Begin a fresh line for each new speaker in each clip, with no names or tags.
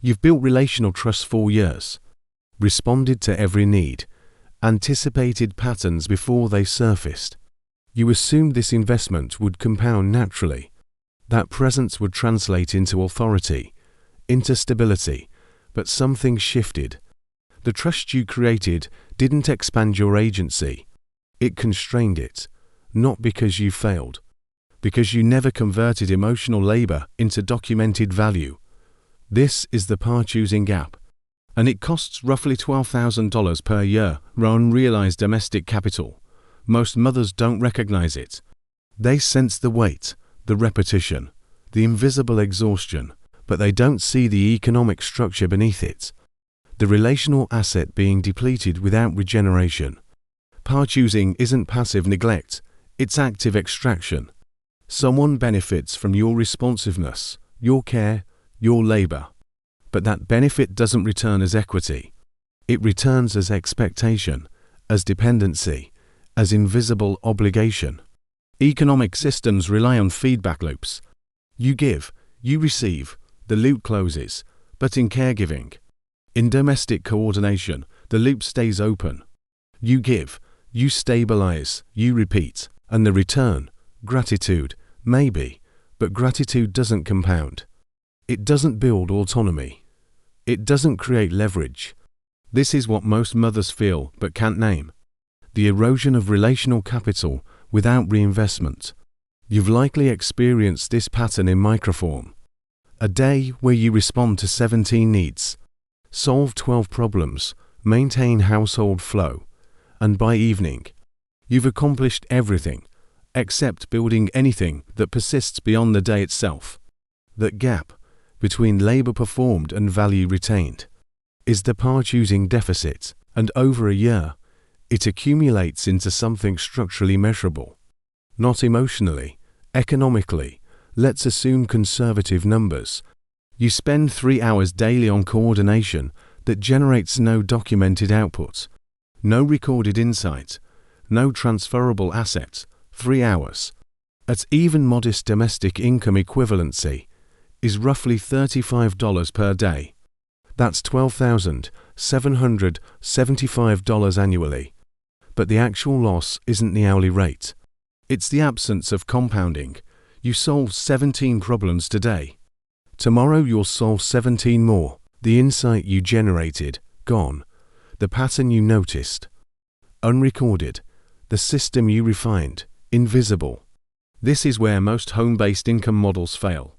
You've built relational trust for years, responded to every need, anticipated patterns before they surfaced. You assumed this investment would compound naturally, that presence would translate into authority, into stability, but something shifted. The trust you created didn't expand your agency, it constrained it, not because you failed, because you never converted emotional labor into documented value. This is the power-choosing gap, and it costs roughly $12,000 per year unrealized domestic capital. Most mothers don't recognize it. They sense the weight, the repetition, the invisible exhaustion, but they don't see the economic structure beneath it. The relational asset being depleted without regeneration. Power-choosing isn't passive neglect, it's active extraction. Someone benefits from your responsiveness, your care, your labor. But that benefit doesn't return as equity. It returns as expectation, as dependency, as invisible obligation. Economic systems rely on feedback loops. You give, you receive, the loop closes. But in caregiving, in domestic coordination, the loop stays open. You give, you stabilize, you repeat, and the return, gratitude, maybe, but gratitude doesn't compound. It doesn't build autonomy. It doesn't create leverage. This is what most mothers feel but can't name. The erosion of relational capital without reinvestment. You've likely experienced this pattern in microform. A day where you respond to 17 needs, solve 12 problems, maintain household flow, and by evening, you've accomplished everything except building anything that persists beyond the day itself. That gap between labor performed and value retained is the power-choosing deficit, and over a year, it accumulates into something structurally measurable. Not emotionally, economically. Let's assume conservative numbers. You spend 3 hours daily on coordination that generates no documented output, no recorded insight, no transferable assets. 3 hours, at even modest domestic income equivalency, is roughly $35 per day. That's $12,775 annually. But the actual loss isn't the hourly rate. It's the absence of compounding. You solve 17 problems today. Tomorrow you'll solve 17 more. The insight you generated, gone. The pattern you noticed, unrecorded. The system you refined, invisible. This is where most home-based income models fail.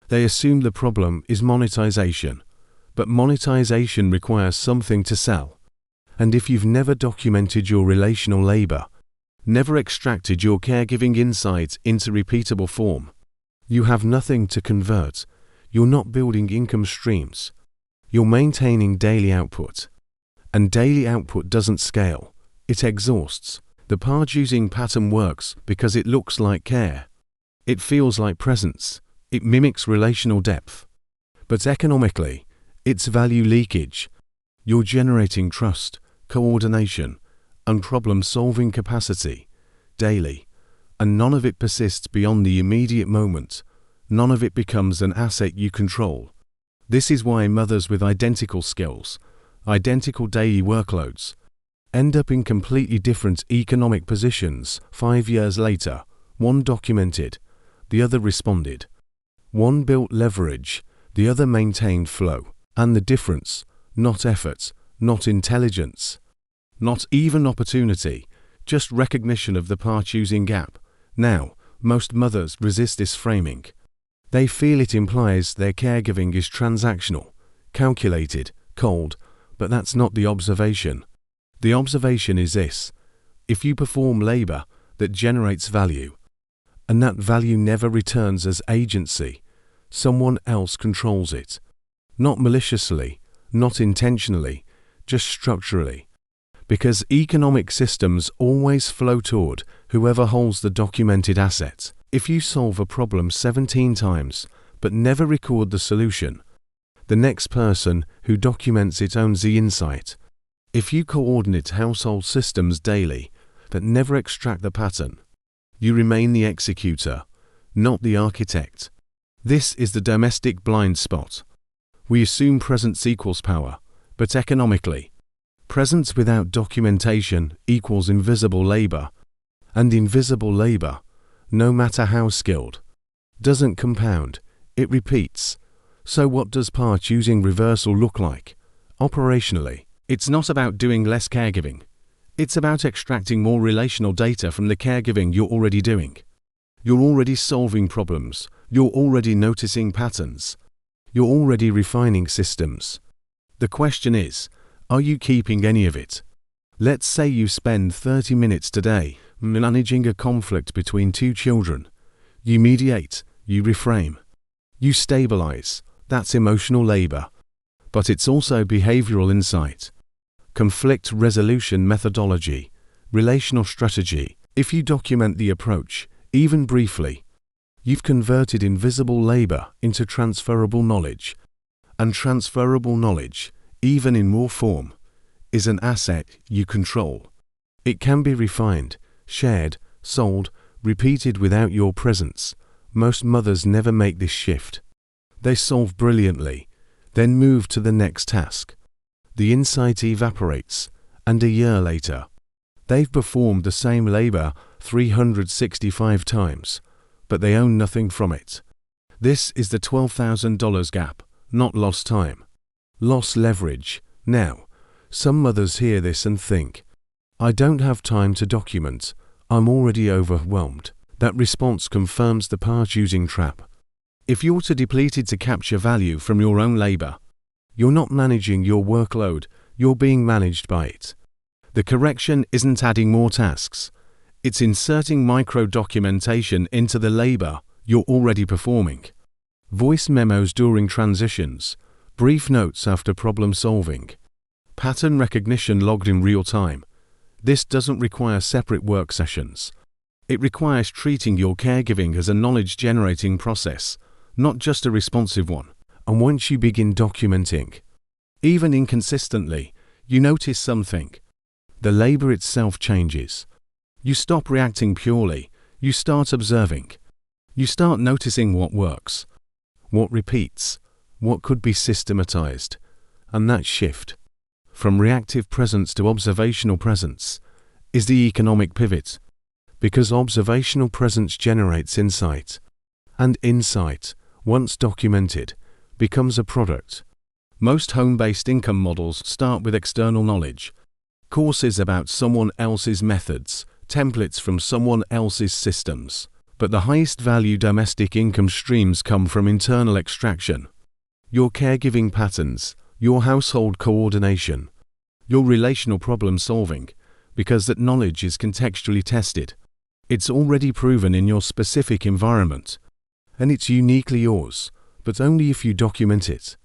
They assume the problem is monetization, but monetization requires something to sell. And if you've never documented your relational labor, never extracted your caregiving insights into repeatable form, you have nothing to convert. You're not building income streams. You're maintaining daily output. And daily output doesn't scale. It exhausts. The power-choosing pattern works because it looks like care. It feels like presence. It mimics relational depth. But economically, it's value leakage. You're generating trust, coordination, and problem-solving capacity daily, and none of it persists beyond the immediate moment. None of it becomes an asset you control. This is why mothers with identical skills, identical daily workloads, end up in completely different economic positions 5 years later. One documented, the other responded. One built leverage, the other maintained flow. And the difference, not effort, not intelligence, not even opportunity, just recognition of the power-choosing gap. Now, most mothers resist this framing. They feel it implies their caregiving is transactional, calculated, cold, but that's not the observation. The observation is this: if you perform labor that generates value, and that value never returns as agency, someone else controls it. Not maliciously, not intentionally, just structurally. Because economic systems always flow toward whoever holds the documented asset. If you solve a problem 17 times but never record the solution, the next person who documents it owns the insight. If you coordinate household systems daily that never extract the pattern, you remain the executor, not the architect. This is the domestic blind spot. We assume presence equals power, but economically, presence without documentation equals invisible labor, and invisible labor, no matter how skilled, doesn't compound, it repeats. So what does part using reversal look like? Operationally, it's not about doing less caregiving. It's about extracting more relational data from the caregiving you're already doing. You're already solving problems. You're already noticing patterns. You're already refining systems. The question is, are you keeping any of it? Let's say you spend 30 minutes today managing a conflict between two children. You mediate, you reframe, you stabilize. That's emotional labor. But it's also behavioral insight, conflict resolution methodology, relational strategy. If you document the approach, even briefly, you've converted invisible labor into transferable knowledge. And transferable knowledge, even in raw form, is an asset you control. It can be refined, shared, sold, repeated without your presence. Most mothers never make this shift. They solve brilliantly, then move to the next task. The insight evaporates, and a year later, they've performed the same labor 365 times, but they own nothing from it. This is the $12,000 gap, not lost time. Lost leverage. Now, some mothers hear this and think, I don't have time to document, I'm already overwhelmed. That response confirms the part-using trap. If you're too depleted to capture value from your own labor, you're not managing your workload, you're being managed by it. The correction isn't adding more tasks. It's inserting micro-documentation into the labor you're already performing. Voice memos during transitions, brief notes after problem solving, pattern recognition logged in real time. This doesn't require separate work sessions. It requires treating your caregiving as a knowledge-generating process, not just a responsive one. And once you begin documenting, even inconsistently, you notice something. The labor itself changes. You stop reacting purely, you start observing. You start noticing what works, what repeats, what could be systematized. And that shift, from reactive presence to observational presence, is the economic pivot. Because observational presence generates insight. And insight, once documented, becomes a product. Most home-based income models start with external knowledge. Courses about someone else's methods, templates from someone else's systems. But the highest value domestic income streams come from internal extraction. Your caregiving patterns, your household coordination, your relational problem solving, because that knowledge is contextually tested. It's already proven in your specific environment. And it's uniquely yours, but only if you document it.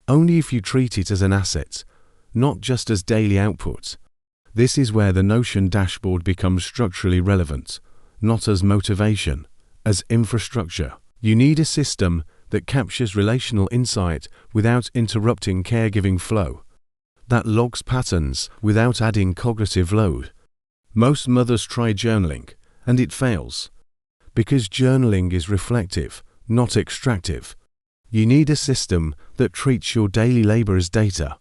Only if you treat it as an asset, not just as daily output. This is where the Notion dashboard becomes structurally relevant, not as motivation, as infrastructure. You need a system that captures relational insight without interrupting caregiving flow, that logs patterns without adding cognitive load. Most mothers try journaling, and it fails. Because journaling is reflective, not extractive. You need a system that treats your daily labor as data,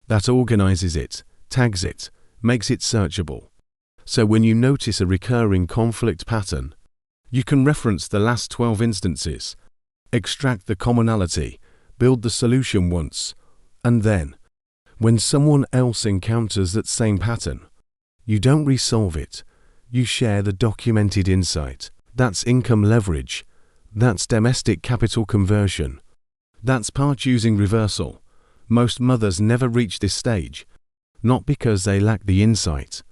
that organizes it, tags it, makes it searchable. So when you notice a recurring conflict pattern, you can reference the last 12 instances, extract the commonality, build the solution once, and then, when someone else encounters that same pattern, you don't resolve it, you share the documented insight. That's income leverage. That's domestic capital conversion. That's part-using reversal. Most mothers never reach this stage, not because they lack the insight,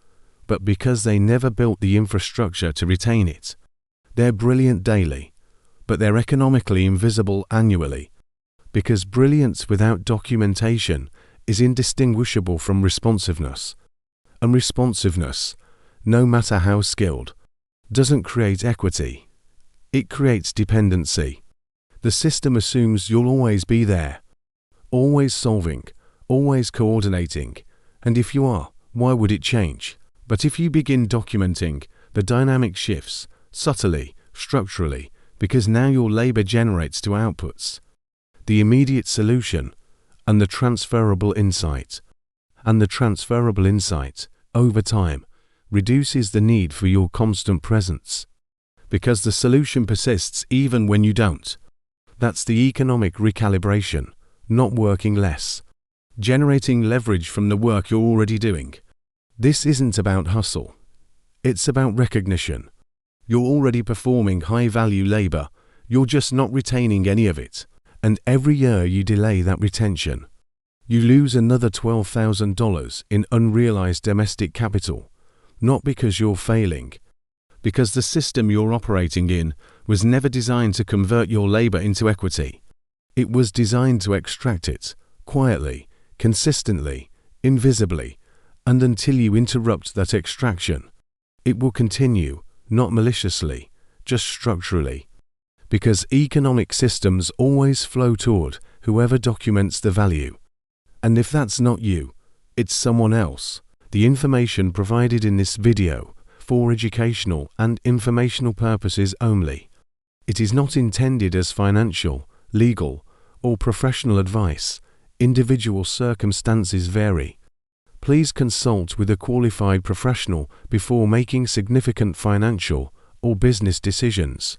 but because they never built the infrastructure to retain it. They're brilliant daily, but they're economically invisible annually, because brilliance without documentation is indistinguishable from responsiveness. And responsiveness, no matter how skilled, doesn't create equity. It creates dependency. The system assumes you'll always be there, always solving, always coordinating, and if you are, why would it change? But if you begin documenting, the dynamic shifts, subtly, structurally, because now your labor generates to outputs. The immediate solution, and the transferable insight. And the transferable insight, over time, reduces the need for your constant presence. Because the solution persists even when you don't. That's the economic recalibration, not working less. Generating leverage from the work you're already doing. This isn't about hustle. It's about recognition. You're already performing high-value labor, you're just not retaining any of it. And every year you delay that retention, you lose another $12,000 in unrealized domestic capital, not because you're failing, because the system you're operating in was never designed to convert your labor into equity. It was designed to extract it, quietly, consistently, invisibly, and until you interrupt that extraction, it will continue, not maliciously, just structurally. Because economic systems always flow toward whoever documents the value. And if that's not you, it's someone else. The information provided in this video for educational and informational purposes only. It is not intended as financial, legal, or professional advice. Individual circumstances vary. Please consult with a qualified professional before making significant financial or business decisions.